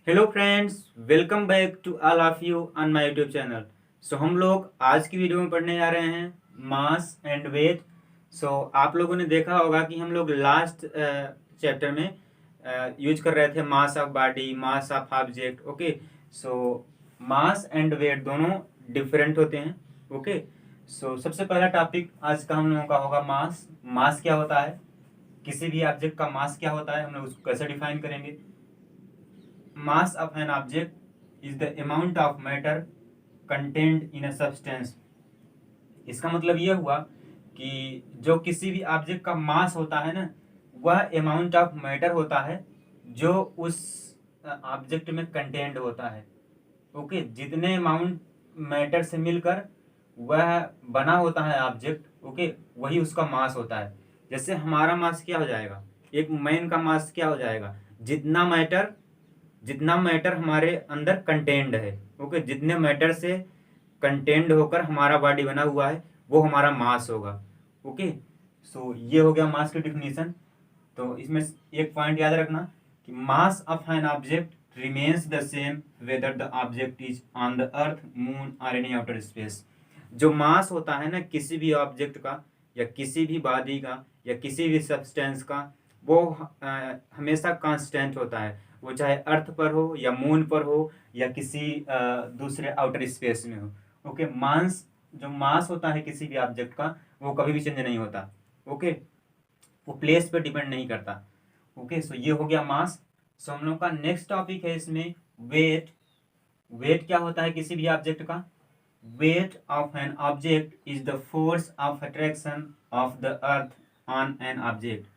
Hello friends, welcome back to all of you on my YouTube channel. So हम लोग आज की video में पढ़ने जा रहे हैं मास एंड वेट। सो आप लोगों ने देखा होगा कि हम लोग लास्ट चैप्टर में यूज कर रहे थे mass of body, mass of object. Okay, so mass and weight दोनों डिफरेंट होते हैं। ओके, सो सबसे पहला टॉपिक आज का हम लोगों का होगा मास। मास क्या होता है, किसी भी ऑब्जेक्ट का मास क्या होता है, हम लोग उसको कैसे डिफाइन करेंगे। Mass of an object is the amount of matter contained in a substance। इसका मतलब ये हुआ कि जो किसी भी ऑब्जेक्ट का मास होता है ना, वह अमाउंट ऑफ मैटर होता है जो उस ऑब्जेक्ट में कंटेंड होता है। ओके, जितने अमाउंट मैटर से मिलकर वह बना होता है ऑब्जेक्ट, ओके, वही उसका मास होता है। जैसे हमारा मास क्या हो जाएगा, एक मैन का मास क्या हो जाएगा, जितना मैटर हमारे अंदर कंटेंड है। ओके, जितने मैटर से कंटेंड होकर हमारा बॉडी बना हुआ है वो हमारा मास होगा। ओके, सो ये हो गया मास की डिफिनीशन। तो इसमें एक पॉइंट याद रखना कि mass of an object remains the same whether the object is on the earth, moon और एनी आउटर स्पेस। जो मास होता है ना किसी भी ऑब्जेक्ट का या किसी भी बॉडी का या किसी भी सब्सटेंस का, वो हमेशा कांस्टेंट होता है। वो चाहे अर्थ पर हो या मून पर हो या किसी दूसरे आउटर स्पेस में हो। ओके, जो मास होता है किसी भी ऑब्जेक्ट का वो कभी भी चेंज नहीं होता। ओके, वो प्लेस पे डिपेंड नहीं करता। ओके, सो ये हो गया मास। सो हम लोग का नेक्स्ट टॉपिक है इसमें वेट। वेट क्या होता है किसी भी ऑब्जेक्ट का। Wait of an object is the force of attraction of the earth on an object.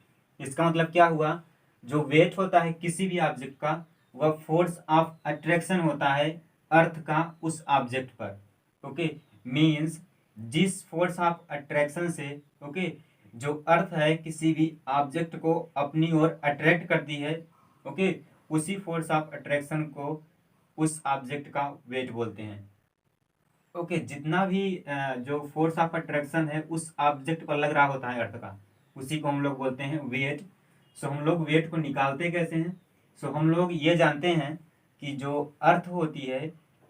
इसका मतलब क्या हुआ, जो वेट होता है किसी भी ऑब्जेक्ट का वह फोर्स ऑफ अट्रैक्शन होता है अर्थ का उस ऑब्जेक्ट पर। ओके, मीन्स जिस फोर्स ऑफ अट्रैक्शन से, ओके, जो अर्थ है किसी भी ऑब्जेक्ट को अपनी ओर अट्रैक्ट करती है, ओके, उसी फोर्स ऑफ अट्रैक्शन को उस ऑब्जेक्ट का वेट बोलते हैं। ओके, जितना भी जो फोर्स ऑफ अट्रैक्शन है उस ऑब्जेक्ट पर लग रहा होता है अर्थ का, उसी को हम लोग बोलते हैं वेट। सो हम लोग वेट को निकालते कैसे हैं। सो हम लोग ये जानते हैं कि जो अर्थ होती है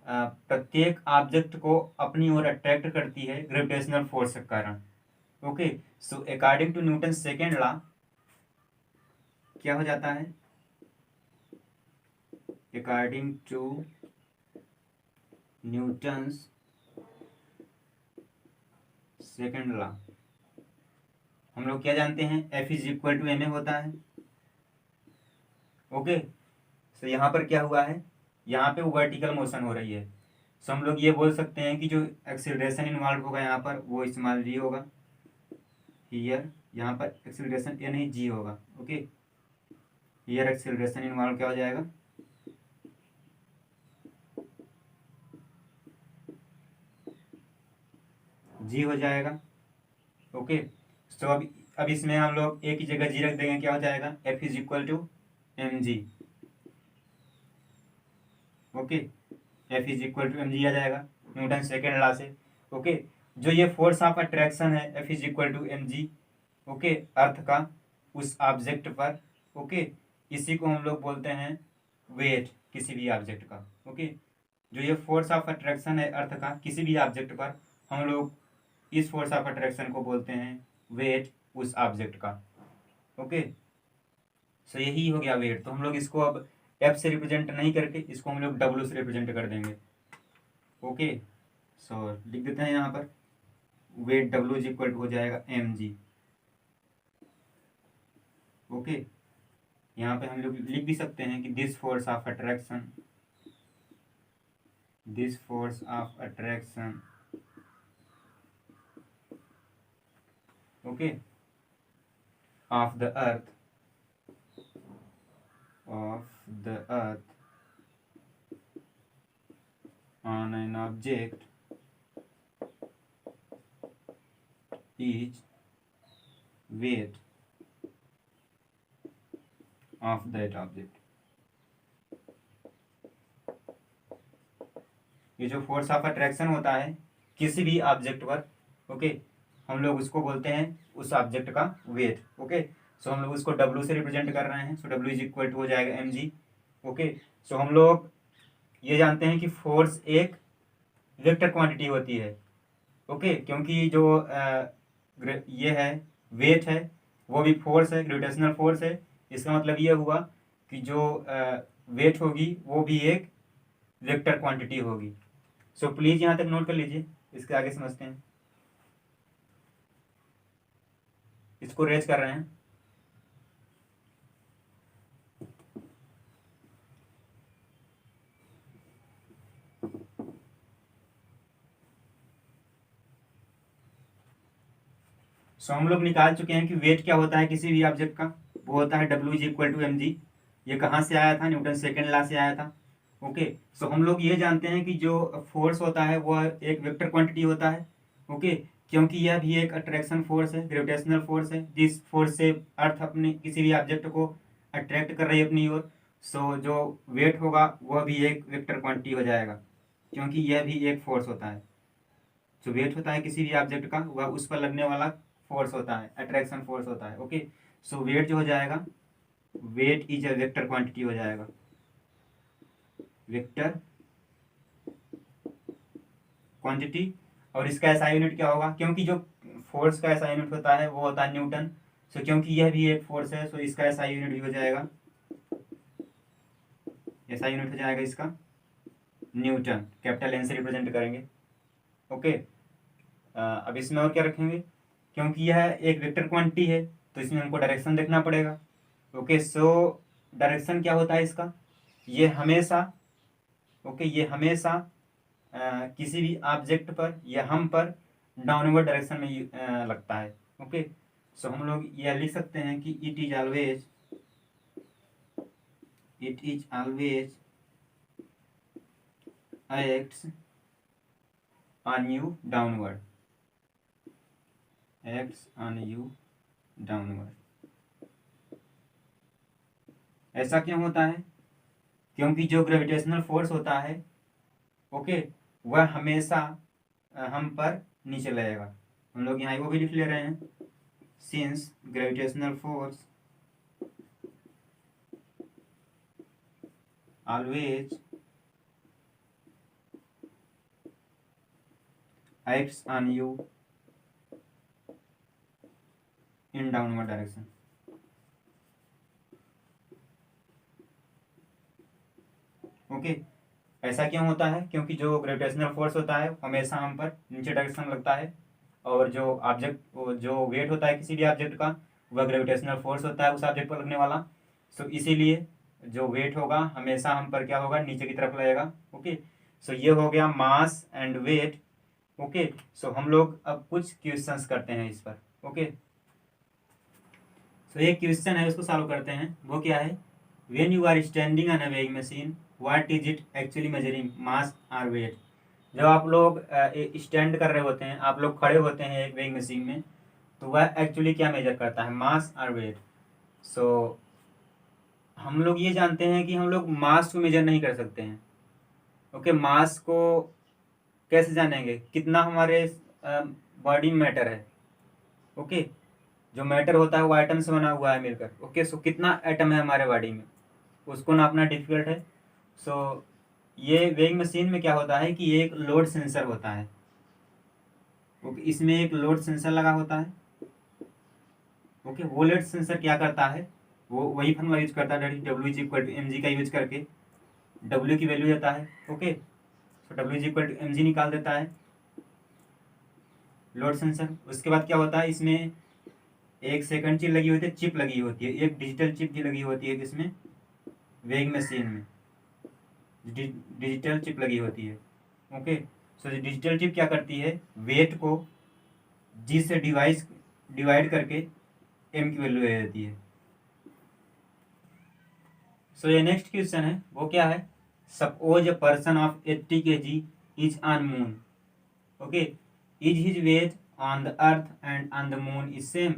प्रत्येक ऑब्जेक्ट को अपनी ओर अट्रैक्ट करती है ग्रेविटेशनल फोर्स के कारण। Okay, so according to Newton second law क्या हो जाता है, according to Newton's second law हम लोग क्या जानते हैं, F is equal to M A होता है। ओके, सो यहाँ पर क्या हुआ है, यहाँ पे वर्टिकल मोशन हो रही है। सो हम लोग ये बोल सकते हैं कि जो एक्सीलरेशन इन्वॉल्व होगा यहाँ पर वो स्मॉल जी होगा। हियर यहाँ पर एक्सीलरेशन ए नहीं जी होगा। ओके, हियर एक्सीलरेशन इन्वॉल्व क्या हो जाएगा, जी हो जाएगा। ओके, सो अब इसमें हम लोग एक ही जगह जी रख देंगे, क्या हो जाएगा, F is equal to M G. Okay, F is equal to M G आ जाएगा न्यूटन सेकेंड लॉ से। ओके, जो ये फोर्स ऑफ अट्रैक्शन है F is equal to M G, okay, earth का उस ऑब्जेक्ट पर। ओके, इसी को हम लोग बोलते हैं वेट किसी भी ऑब्जेक्ट का। ओके, जो ये फोर्स ऑफ अट्रैक्शन है अर्थ का किसी भी ऑब्जेक्ट पर, हम लोग इस फोर्स ऑफ अट्रैक्शन को बोलते हैं वेट उस ऑब्जेक्ट का। ओके, सो यही हो गया वेट। तो हम लोग इसको अब एफ से रिप्रेजेंट नहीं करके इसको हम लोग डब्ल्यू से रिप्रेजेंट कर देंगे। ओके, सो लिख देते हैं यहाँ पर weight W is equal to हो जाएगा एम जी। ओके, यहाँ पे हम लोग लिख भी सकते हैं कि this force of attraction okay of the earth on an object is weight of that object. ये जो फोर्स ऑफ अट्रैक्शन होता है किसी भी ऑब्जेक्ट पर, ओके, हम लोग उसको बोलते हैं उस ऑब्जेक्ट का वेट। ओके, सो हम लोग उसको डब्ल्यू से रिप्रेजेंट कर रहे हैं। So W is equal to हो जाएगा एम जी। ओके, सो हम लोग ये जानते हैं कि फोर्स एक वेक्टर क्वांटिटी होती है, ओके, क्योंकि जो ये है वेट है वो भी फोर्स है, ग्रेविटेशनल फोर्स है। इसका मतलब ये हुआ कि जो वेट होगी वो भी एक वेक्टर क्वांटिटी होगी। सो प्लीज़ यहाँ तक नोट कर लीजिए, इसके आगे समझते हैं। इसको रेज कर रहे हैं। सो हम लोग निकाल चुके हैं कि वेट क्या होता है किसी भी ऑब्जेक्ट का, वो होता है W=mg। ये कहाँ से आया था? न्यूटन सेकेंड लॉ से आया था, ओके। सो हम लोग ये जानते हैं कि जो फोर्स होता है वो एक वेक्टर क्वांटिटी होता है, ओके, क्योंकि यह भी एक अट्रैक्शन फोर्स है, ग्रेविटेशनल फोर्स है, जिस फोर्स से अर्थ अपने किसी भी ऑब्जेक्ट को अट्रैक्ट कर रही है अपनी ओर। सो जो वेट होगा वह भी एक वेक्टर क्वांटिटी हो जाएगा, क्योंकि यह भी एक फोर्स होता है। जो वेट होता है किसी भी ऑब्जेक्ट का वह उस पर लगने वाला फोर्स होता है, अट्रैक्शन फोर्स होता है, ओके। सो वेट जो हो जाएगा, weight is a vector quantity हो जाएगा, वेक्टर क्वांटिटी। और इसका ऐसा यूनिट क्या होगा? क्योंकि जो फोर्स का ऐसा यूनिट होता है वो होता है न्यूटन। सो क्योंकि यह भी एक फोर्स है, सो इसका ऐसा यूनिट भी हो जाएगा, ऐसा यूनिट हो जाएगा इसका न्यूटन, कैपिटल एन से रिप्रेजेंट करेंगे, ओके। अब इसमें और क्या रखेंगे? क्योंकि यह एक वेक्टर क्वांटिटी है तो इसमें हमको डायरेक्शन देखना पड़ेगा, ओके। सो डायरेक्शन क्या होता है इसका? ये हमेशा, ओके, ये हमेशा किसी भी ऑब्जेक्ट पर या हम पर डाउनवर्ड डायरेक्शन में लगता है, ओके। सो हम लोग यह लिख सकते हैं कि it is always acts on you downward, acts on you downward. ऐसा क्यों होता है? क्योंकि जो ग्रेविटेशनल फोर्स होता है, ओके, वह हमेशा हम पर नीचे लगेगा। हम लोग यहाँ वो भी लिख ले रहे हैं, since gravitational force always acts on you in downward direction. Okay, ऐसा क्यों होता है? क्योंकि जो ग्रेविटेशनल फोर्स होता है हमेशा हम पर नीचे डायरेक्शन लगता है, और जो ऑब्जेक्ट, जो वेट होता है किसी भी ऑब्जेक्ट का, वह ग्रेविटेशनल फोर्स होता है उस ऑब्जेक्ट पर लगने वाला। सो इसीलिए जो वेट होगा हमेशा हम पर क्या होगा? नीचे की तरफ लगेगा, ओके। सो ये हो गया मास एंड वेट, ओके। सो हम लोग अब कुछ क्वेश्चंस करते हैं इस पर, ओके। सो एक क्वेश्चन है उसको सॉल्व करते हैं। वो क्या है? When you are standing on a weighing machine what is it actually measuring, mass और वेट? जब आप लोग स्टैंड कर रहे होते हैं, आप लोग खड़े होते हैं एक वेइंग मशीन में, तो वह एक्चुअली क्या मेजर करता है? मास और वेट। सो हम लोग ये जानते हैं कि हम लोग मास को मेजर नहीं कर सकते हैं, ओके। मास को कैसे जानेंगे? कितना हमारे बॉडी में मैटर है, ओके। जो मैटर होता है वो आइटम से बना हुआ है मिलकर, ओके। सो कितना एटम है हमारे बॉडी में, उसको नापना डिफिकल्ट है। सो ये वेइंग मशीन में क्या होता है कि एक लोड सेंसर होता है, ओके। इसमें एक लोड सेंसर लगा होता है, ओके। वो लोड सेंसर क्या करता है? वो वही फॉर्मूला यूज करता है, W=mg का यूज करके। W की वैल्यू देता है, ओके। तो W=mg निकाल देता है लोड सेंसर। उसके बाद क्या होता है? इसमें एक सेकंड चिप लगी होती है, चिप लगी होती है, एक डिजिटल चिप भी लगी होती है इसमें, वेइंग मशीन में डिजिटल चिप लगी होती है, ओके। सो डिजिटल चिप क्या करती है? वेट को जी से डिवाइड करके एम की वैल्यू दे देती है। सो ये नेक्स्ट क्वेश्चन है, वो क्या है? Suppose a person of 80 kg is on moon, okay, is his weight on the earth and on the moon is same.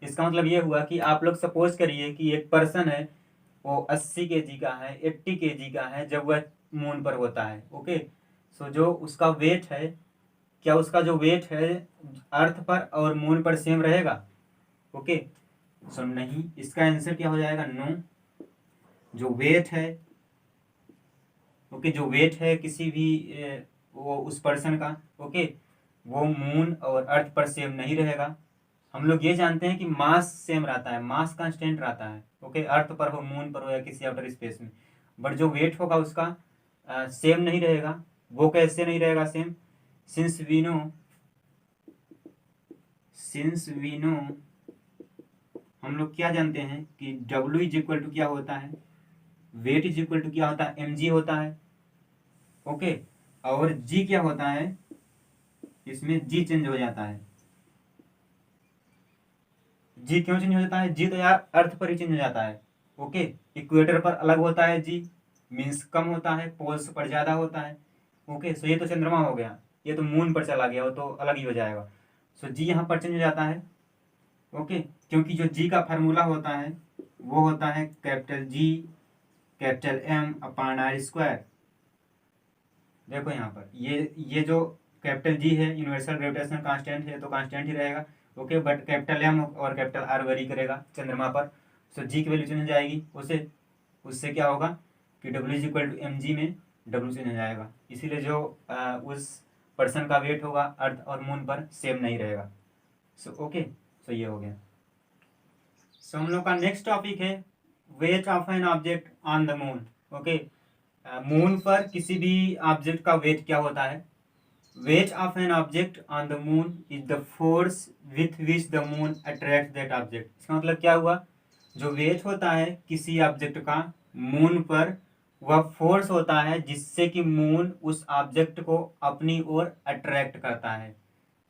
इसका मतलब ये हुआ कि आप लोग सपोज करिए कि एक पर्सन है, वो 80 kg का है, 80 kg का है जब वह मून पर होता है, ओके। सो जो उसका वेट है, क्या उसका जो वेट है अर्थ पर और मून पर सेम रहेगा? ओके। सो नहीं, इसका आंसर क्या हो जाएगा? नो। जो वेट है ओके, जो वेट है किसी भी वो उस पर्सन का, ओके, वो मून और अर्थ पर सेम नहीं रहेगा। हम लोग ये जानते हैं कि मास सेम रहता है, मास कांस्टेंट रहता है, ओके, अर्थ पर हो, मून पर हो, या किसी आउटर स्पेस में, बट जो वेट होगा उसका सेम नहीं रहेगा। वो कैसे नहीं रहेगा सेम? सिंस वी नो हम लोग क्या जानते हैं कि W इज इक्वल टू क्या होता है, वेट इज इक्वल टू क्या होता है, mg होता है, ओके। और g क्या होता है, इसमें g चेंज हो जाता है। जी क्यों चेंज हो जाता है? जी तो यार अर्थ पर ही चेंज हो जाता है, ओके। इक्वेटर पर अलग होता है जी, मीन्स कम होता है, पोल्स पर ज्यादा होता है, ओके। सो ये तो चंद्रमा हो गया, ये तो मून पर चला गया, वो तो अलग ही हो जाएगा। सो जी यहाँ पर चेंज हो जाता है, ओके, क्योंकि जो जी का फार्मूला होता है वो होता है capital G capital M upon R square. देखो यहाँ पर ये जो कैपिटल जी है यूनिवर्सल ग्रेविटेशनल कांस्टेंट है, तो कांस्टेंट ही रहेगा, ओके। बट कैपिटल एम और कैपिटल आर वेरी करेगा चंद्रमा पर। सो जी की वैल्यू चेंज हो जाएगी, उसे उससे क्या होगा कि W is equal to M G में डब्ल्यू चेंज हो जाएगा। इसीलिए जो उस पर्सन का वेट होगा अर्थ और मून पर सेम नहीं रहेगा। सो ओके, सो ये हो गया। सो हम लोग का नेक्स्ट टॉपिक है wait of an object on the moon, okay. Moon पर किसी भी ऑब्जेक्ट का वेट क्या होता है? Wait of an object on the moon is the force with which the moon attract that object. इसका मतलब क्या हुआ? जो वेट होता है किसी ऑब्जेक्ट का मून पर, वह फोर्स होता है जिससे कि मून उस ऑब्जेक्ट को अपनी ओर अट्रैक्ट करता है,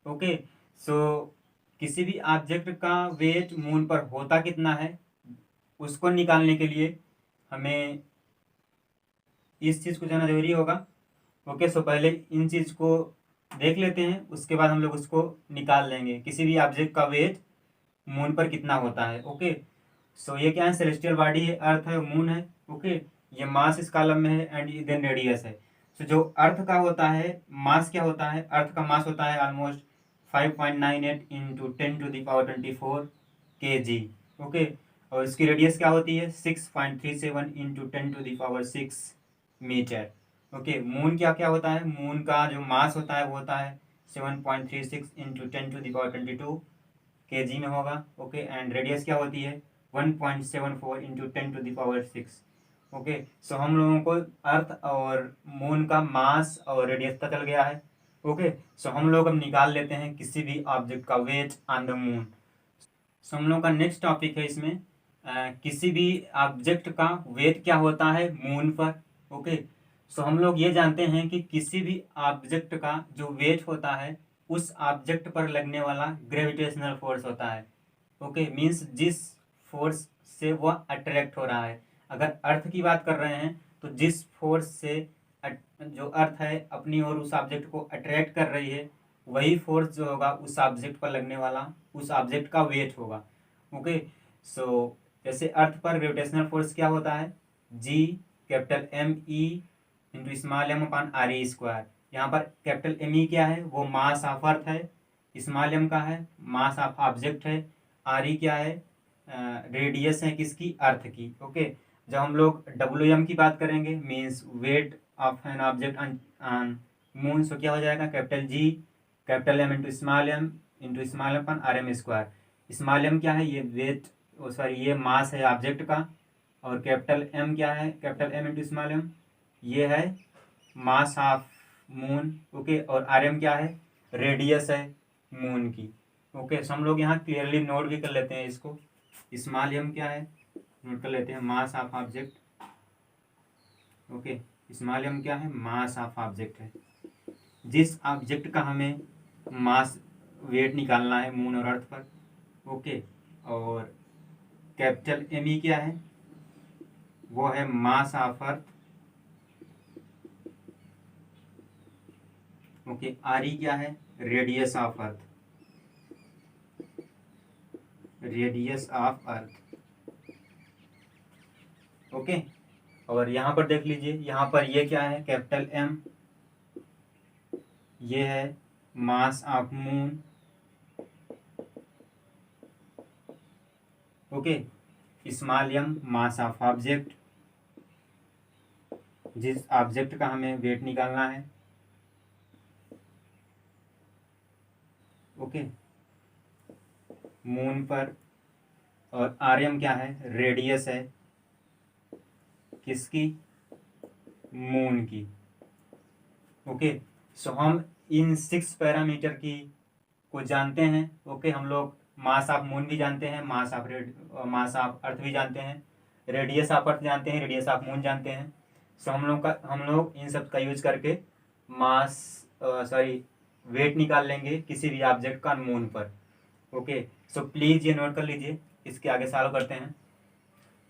ओके। सो किसी भी ऑब्जेक्ट का वेट मून पर होता कितना है, उसको निकालने के लिए हमें इस चीज़ को जानना जरूरी होगा, ओके। सो पहले इन चीज़ को देख लेते हैं, उसके बाद हम लोग उसको निकाल लेंगे किसी भी ऑब्जेक्ट का वेट मून पर कितना होता है, ओके। सो ये क्या है? सेलेस्टियल बॉडी है, अर्थ है, मून है, ओके। ये मास इस कॉलम में है एंड देन रेडियस है। सो जो अर्थ का होता है मास क्या होता है? अर्थ का मास होता है ऑलमोस्ट 5.98 इंटू 10⁻24 kg, ओके। और इसकी रेडियस क्या होती है? 6.37 इंटू 10⁻6 मीटर, ओके। मून क्या क्या होता है? मून का जो मास होता है वो होता है 7.36 इंटू 10⁻22 kg में होगा, ओके। एंड रेडियस क्या होती है? 1.74 इंटू 10⁻6, ओके। सो हम लोगों को अर्थ और मून का मास और रेडियस पता चल गया है, ओके। सो हम लोग अब निकाल लेते हैं किसी भी ऑब्जेक्ट का वेट ऑन द मून। सो हम लोग का नेक्स्ट टॉपिक है इसमें किसी भी ऑब्जेक्ट का वेट क्या होता है मून पर, ओके। सो हम लोग ये जानते हैं कि किसी भी ऑब्जेक्ट का जो वेट होता है उस ऑब्जेक्ट पर लगने वाला ग्रेविटेशनल फोर्स होता है, ओके। मीन्स जिस फोर्स से वह अट्रैक्ट हो रहा है। अगर अर्थ की बात कर रहे हैं तो जिस फोर्स से जो अर्थ है अपनी ओर उस ऑब्जेक्ट को अट्रैक्ट कर रही है, वही फोर्स जो होगा उस ऑब्जेक्ट पर लगने वाला उस ऑब्जेक्ट का वेट होगा, ओके। सो जैसे अर्थ पर ग्रेविटेशनल फोर्स क्या होता है? G capital M E into small M upon R E square. यहाँ पर कैपिटल एम ई क्या है? वो मास ऑफ अर्थ है। स्मॉल एम का है मास ऑफ ऑब्जेक्ट है। आर ई क्या है? रेडियस है किसकी? अर्थ की, ओके। जब हम लोग डब्ल्यू एम की बात करेंगे means weight of an object on moon, so क्या हो जाएगा? Capital G capital M into small M upon R M square. Small M क्या है? ये वेट, सॉरी ये मास है ऑब्जेक्ट का। और कैपिटल एम क्या है? Capital M into small M ये है मास ऑफ मून, ओके। और आर एम क्या है? रेडियस है मून की, ओके। सो हम लोग यहाँ क्लियरली नोट भी कर लेते हैं इसको। स्मॉल एम क्या है? नोट कर लेते हैं mass of object, okay. Small M क्या है? मास ऑफ ऑब्जेक्ट है। जिस ऑब्जेक्ट का हमें मास वेट निकालना है मून और अर्थ पर, ओके। और कैपिटल एम ई क्या है? वो है mass of earth, okay. R E क्या है? Radius of earth, radius of earth, okay. और यहाँ पर देख लीजिए, यहाँ पर ये क्या है? कैपिटल एम ये है mass of moon, okay. Small M mass of object, जिस ऑब्जेक्ट का हमें वेट निकालना है, ओके, मून पर, और आरएम क्या है, रेडियस है किसकी, मून की। ओके, सो हम इन 6 पैरामीटर की को जानते हैं। ओके, हम लोग मास ऑफ मून भी जानते हैं, मास ऑफ अर्थ भी जानते हैं, रेडियस ऑफ अर्थ जानते हैं, रेडियस ऑफ मून जानते हैं। सो हम लोग इन सब का यूज करके मास सॉरी वेट निकाल लेंगे किसी भी ऑब्जेक्ट का मून पर। ओके, सो प्लीज ये नोट कर लीजिए, इसके आगे सॉल्व करते हैं।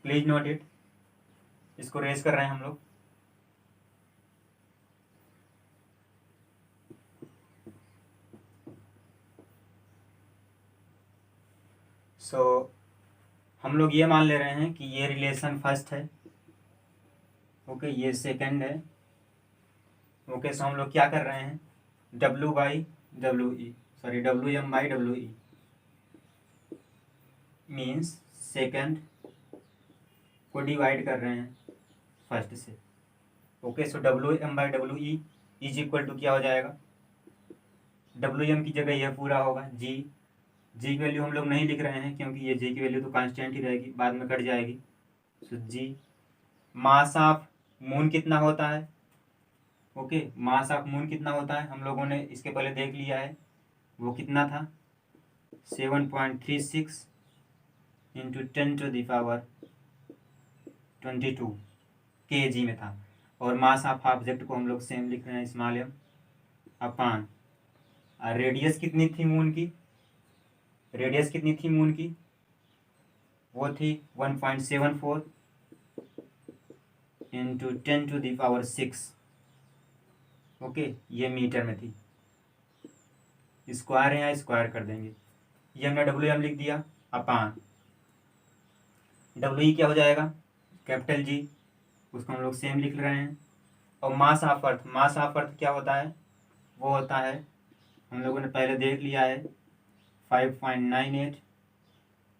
प्लीज नोट इट, इसको रेज कर रहे हैं हम लोग। सो हम लोग ये मान ले रहे हैं कि ये रिलेशन फर्स्ट है, ओके, ये सेकंड है। ओके, सो हम लोग क्या कर रहे हैं, W by W E, sorry WM by WE means second को डिवाइड कर रहे हैं फर्स्ट से। Okay, so WM by WE is equal to क्या हो जाएगा, WM की जगह यह पूरा होगा G की वैल्यू हम लोग नहीं लिख रहे हैं क्योंकि ये G की वैल्यू तो कांस्टेंट ही रहेगी, बाद में कट जाएगी। सो G, मास ऑफ मून कितना होता है, ओके, मास ऑफ मून कितना होता है हम लोगों ने इसके पहले देख लिया है, वो कितना था, 7.36 इंटू 10⁻22 kg में था। और मास ऑफ ऑब्जेक्ट को हम लोग सेम लिख रहे हैं, स्मॉल m अपान रेडियस कितनी थी मून की, रेडियस कितनी थी मून की, वो थी 1.74 इंटू 10⁻6, ओके, ये मीटर में थी। स्क्वायर है, यहाँ स्क्वायर कर देंगे, ये हमने WM लिख दिया अपान WE क्या हो जाएगा, कैपिटल G, उसको हम लोग सेम लिख रहे हैं। और मास ऑफ अर्थ क्या होता है, वो होता है, हम लोगों ने पहले देख लिया है, 5.98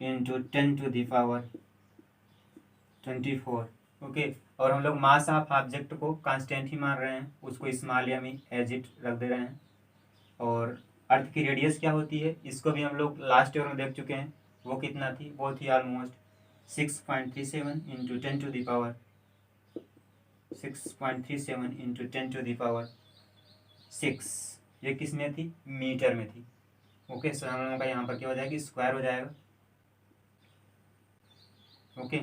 इंटू 10⁻24, ओके। और हम लोग मास ऑफ ऑब्जेक्ट को कांस्टेंट ही मान रहे हैं, उसको स्मॉल m ही एज इट रख दे रहे हैं। और अर्थ की रेडियस क्या होती है, इसको भी हम लोग लास्ट ईयर में देख चुके हैं, वो कितना थी, वो थी ऑलमोस्ट 6.37 इंटू 10⁻6, ये किस में थी, मीटर में थी। ओके, सो हम लोगों का यहाँ पर क्या हो जाएगी, स्क्वायर हो जाएगा। Okay,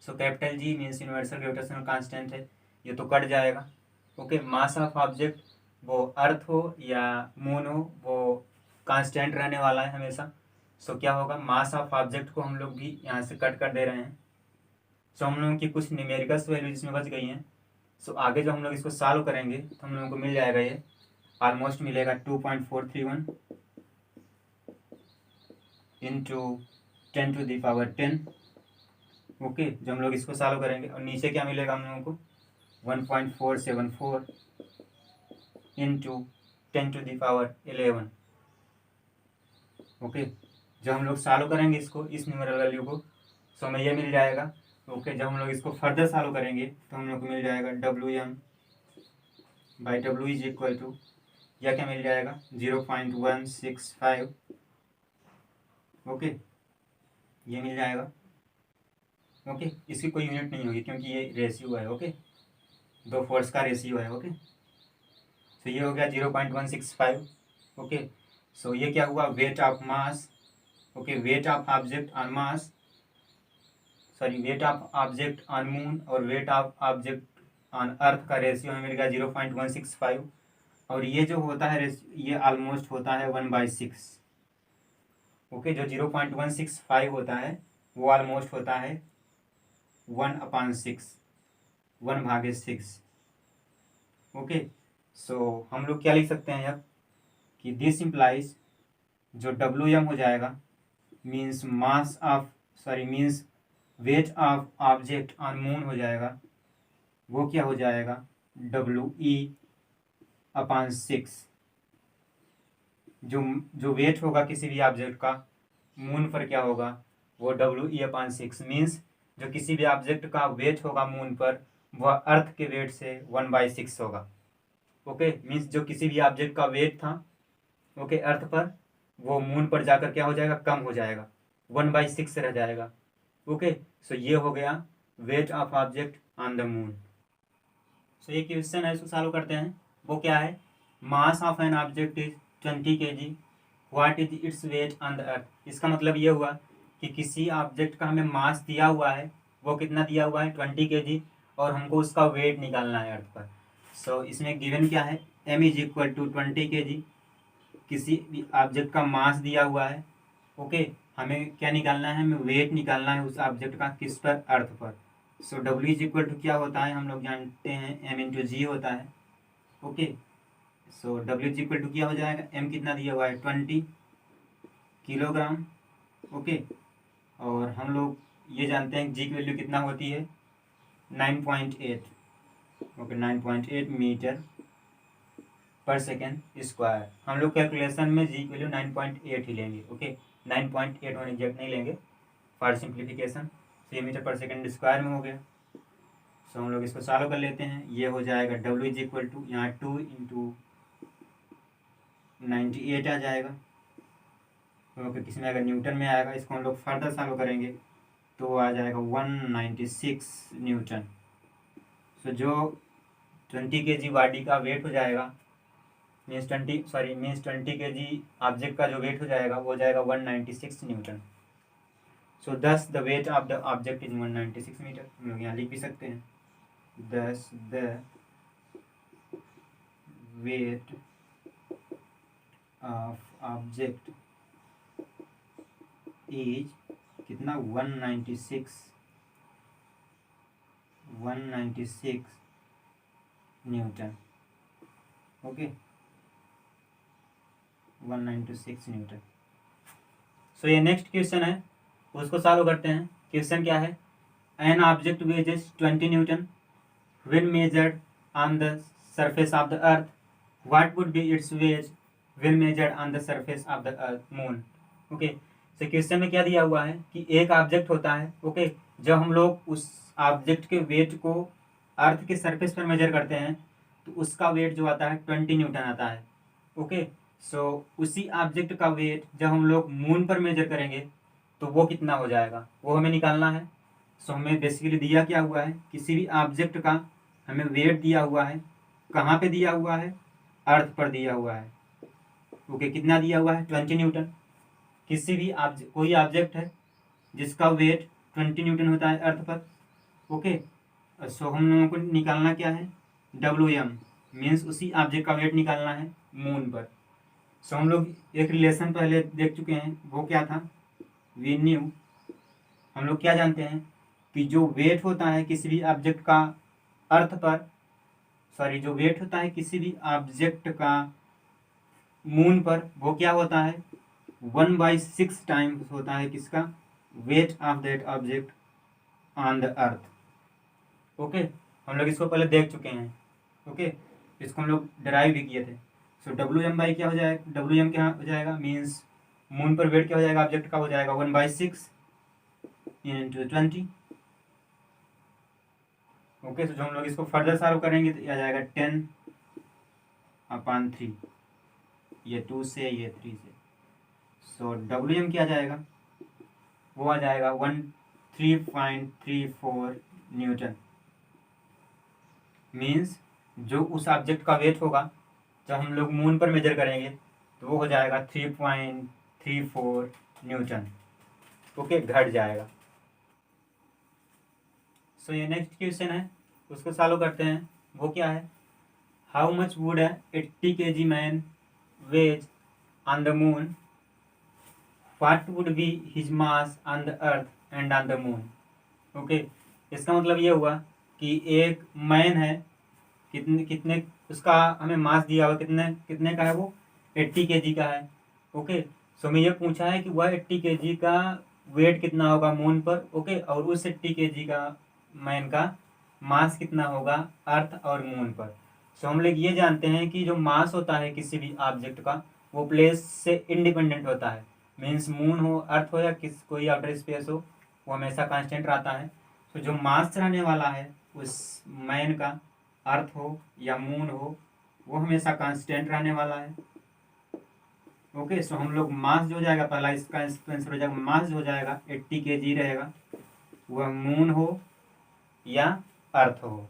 so capital G means universal gravitational constant है, ये तो कट जाएगा। ओके, मास ऑफ ऑब्जेक्ट वो अर्थ हो या मून हो, वो कांस्टेंट रहने वाला है हमेशा। सो क्या होगा, मास ऑफ ऑब्जेक्ट को हम लोग भी यहाँ से कट कर दे रहे हैं। सो हम लोगों की कुछ न्यूमेरिकल्स वैल्यू जिसमें बच गई हैं। सो आगे जो हम लोग इसको सॉल्व करेंगे तो हम लोगों को मिल जाएगा, ये ऑलमोस्ट मिलेगा 2.431 इंटू 10⁻10, ओके, जो हम लोग इसको सॉल्व करेंगे। और नीचे क्या मिलेगा हम लोगों को, 1.474 इंटू 10⁻11, ओके। जब हम लोग सॉल्व करेंगे इसको, इस न्यूमेरल वैल्यू को, सो हमें ये मिल जाएगा। ओके, जब हम लोग इसको फर्दर सॉल्व करेंगे तो हम लोग को मिल जाएगा WM by W is equal to, या क्या मिल जाएगा, 0.165, ओके, ये मिल जाएगा। ओके, इसकी कोई यूनिट नहीं होगी क्योंकि ये रेशियो है, ओके, दो फोर्स का रेशियो है। ओके, तो ये हो गया 0.165, ओके। सो ये क्या हुआ, weight of mass, okay, weight of object on mass, sorry weight of object on moon और weight of object on earth का रेशियो हमें मिल गया 0.165। और ये जो होता है ये ऑलमोस्ट होता है 1/6, ओके। जो 0.165 होता है वो ऑलमोस्ट होता है 1/6, 1/6, ओके। सो हम लोग क्या लिख सकते हैं अब कि दिस इम्प्लाइज, जो WM हो जाएगा means mass of, sorry means weight of object on moon हो जाएगा, वो क्या हो जाएगा, WE/6। जो वेट होगा किसी भी ऑब्जेक्ट का मून पर क्या होगा, वो WE/6 मीन्स जो किसी भी ऑब्जेक्ट का वेट होगा मून पर वह अर्थ के वेट से 1/6 होगा। ओके, मीन्स जो किसी भी ऑब्जेक्ट का वेट था ओके अर्थ पर, वो मून पर जाकर क्या हो जाएगा, कम हो जाएगा, 1/6 रह जाएगा। ओके, सो ये हो गया weight of object on the moon. So ये क्वेश्चन है, इसको सॉल्व करते हैं। वो क्या है, mass of an object is 20 kg, what is its weight on the अर्थ। इसका मतलब ये हुआ कि किसी ऑब्जेक्ट का हमें मास दिया हुआ है, वो कितना दिया हुआ है 20 kg, और हमको उसका वेट निकालना है अर्थ पर। सो इसमें गिवन क्या है, m is equal to 20 kg, किसी भी ऑब्जेक्ट का मास दिया हुआ है। ओके, हमें क्या निकालना है, हमें वेट निकालना है उस ऑब्जेक्ट का, किस पर, अर्थ पर। सो W इज इक्वल टू क्या होता है, हम लोग जानते हैं m इंटू जी होता है। Okay, so W is equal to क्या हो जाएगा, m कितना दिया हुआ है 20 किलोग्राम। ओके, और हम लोग ये जानते हैं जी की वैल्यू कितना होती है 9.8। ओके, 9.8 मीटर पर सेकेंड स्क्वायर। हम लोग कैलकुलेशन में जी की वैल्यू 9.8 ही लेंगे। ओके, 9.8 और एग्जैक्ट नहीं लेंगे फॉर सिंप्लीफिकेशन। तो ये मीटर पर सेकेंड स्क्वायर में हो गया। सो हम लोग इसको सॉल्व कर लेते हैं। ये हो जाएगा W इज इक्वल टू यहाँ 2 इंटू 98 आ जाएगा। ओके, किसमें अगर न्यूटन में आएगा, इसको हम लोग फर्दर सॉल्व करेंगे तो आ जाएगा 196 न्यूटन। सो जो 20 kg बॉडी का वेट हो जाएगा, मीन्स 20 kg ऑब्जेक्ट का जो वेट हो जाएगा वो हो जाएगा 196 newton. So thus the weight of the object is 196 metre. हम लोग यहाँ लिख भी सकते हैं, thus the weight of object is कितना 196 न्यूटन। Okay, 196 newton. सो ये नेक्स्ट क्वेश्चन है, उसको सॉल्व करते हैं। क्वेश्चन क्या है, an object wages 20 Newton when measured on the surface of the earth, what would be its weight when measured on the surface of the earth moon। Okay, तो question में क्या दिया हुआ है कि एक ऑब्जेक्ट होता है। ओके, जब हम लोग उस ऑब्जेक्ट के वेट को अर्थ के सरफेस पर मेजर करते हैं तो उसका वेट जो आता है 20 न्यूटन आता है। ओके, सो उसी ऑब्जेक्ट का वेट जब हम लोग मून पर मेजर करेंगे तो वो कितना हो जाएगा, वो हमें निकालना है। सो हमें बेसिकली दिया क्या हुआ है, किसी भी ऑब्जेक्ट का हमें वेट दिया हुआ है, कहाँ पे दिया हुआ है, अर्थ पर दिया हुआ है। ओके, कितना दिया हुआ है 20 न्यूटन। किसी भी कोई ऑब्जेक्ट है जिसका वेट 20 न्यूटन होता है अर्थ पर। ओके, सो हम लोगों को निकालना क्या है, WM, मीन्स उसी ऑब्जेक्ट का वेट निकालना है मून पर। सो हम लोग एक रिलेशन पहले देख चुके हैं, वो क्या था, वी न्यू, हम लोग क्या जानते हैं कि जो वेट होता है किसी भी ऑब्जेक्ट का अर्थ पर, जो वेट होता है किसी भी ऑब्जेक्ट का मून पर, वो क्या होता है 1/6 टाइम्स होता है किसका, weight of that object on the earth. Okay, हम लोग इसको पहले देख चुके हैं। ओके, इसको हम लोग डराइव भी किए थे। सो WM क्या हो जाएगा, WM क्या हो जाएगा, मीन्स मून पर वेट क्या हो जाएगा ऑब्जेक्ट का, हो जाएगा 1/6 इंटू 20। ओके, तो जो हम लोग इसको फर्दर सॉल्व करेंगे तो आ जाएगा 10/3, ये 2 से ये 3 से। सो WM क्या आ जाएगा, वो आ जाएगा 13.34 न्यूटन। मीन्स जो उस ऑब्जेक्ट का वेट होगा जब हम लोग मून पर मेजर करेंगे तो वो हो जाएगा 3.34 न्यूटन। ओके, घट जाएगा। सो ये नेक्स्ट क्वेश्चन है, उसको सॉल्व करते हैं। वो क्या है, how much would 80 kg man weighs on the moon, what would be his mass on the earth and on the moon. Okay, इसका मतलब ये हुआ कि एक मैन है, कितने कितने उसका हमें मास दिया हुआ, कितने कितने का है, वो 80 kg का है। ओके, सो हमें ये पूछा है कि वह 80 kg का वेट कितना होगा मून पर। ओके, और उस 80 kg का मैन का मास कितना होगा अर्थ और मून पर। सो हम लोग ये जानते हैं कि जो मास होता है किसी भी ऑब्जेक्ट का वो प्लेस से इंडिपेंडेंट होता है। मीन्स मून हो, अर्थ हो या कोई आउटर स्पेस हो, वो हमेशा कांस्टेंट रहता है। तो जो मास रहने वाला है उस मैन का, अर्थ हो या मून हो, वो हमेशा कांस्टेंट रहने वाला है। ओके, सो हम लोग मास जो हो जाएगा, पहला इसका आंसर हो जाएगा, मास जो हो जाएगा 80 kg रहेगा, वह मून हो या अर्थ हो।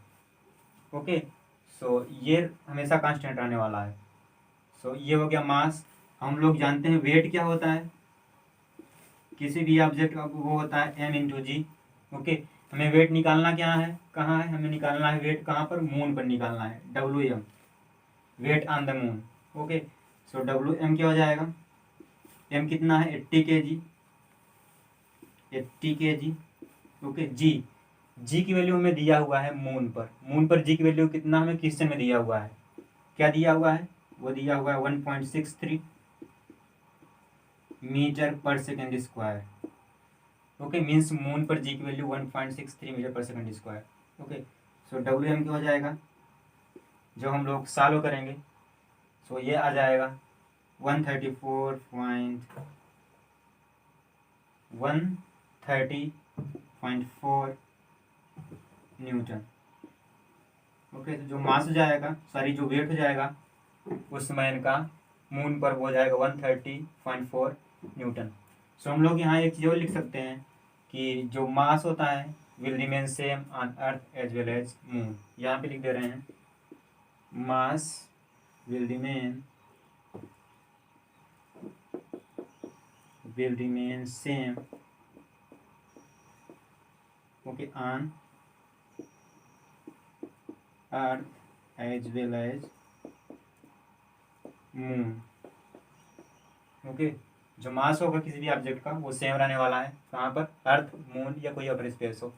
ओके, सो ये हमेशा कांस्टेंट रहने वाला है। सो ये हो गया मास। हम लोग जानते हैं वेट क्या होता है, किसी भी ऑब्जेक्ट का वो होता है m×g। ओके, हमें वेट निकालना क्या है, कहाँ है, हमें निकालना है वेट कहाँ पर, मून पर निकालना है, WM, weight on the moon. Okay, so WM क्या हो जाएगा, m कितना है 80 kg, 80 kg। ओके, जी की वैल्यू हमें दिया हुआ है मून पर जी की वैल्यू कितना हमें क्वेश्चन में दिया हुआ है, क्या दिया हुआ है, वो दिया हुआ है 1.63 मीटर पर second square. Okay, means moon पर जी की वैल्यू 1.63 मीटर पर second square. Okay, so WM क्या हो जाएगा, जो हम लोग सॉल्व करेंगे, सो ये आ जाएगा 130.4 न्यूटन। ओके, तो जो मास हो जाएगा, सॉरी जो वेट हो जाएगा उस मैन का मून पर, वो हो जाएगा 130.4 न्यूटन। सो हम लोग यहाँ एक चीज़ और लिख सकते हैं कि जो मास होता है will remain same on earth as well as moon. यहाँ पे लिख दे रहे हैं, mass will remain same, okay, on earth as well as moon. Okay, जो मास होगा किसी भी ऑब्जेक्ट का वो सेम रहने वाला है, कहाँ पर, अर्थ, मून या कोई अदर स्पेस हो।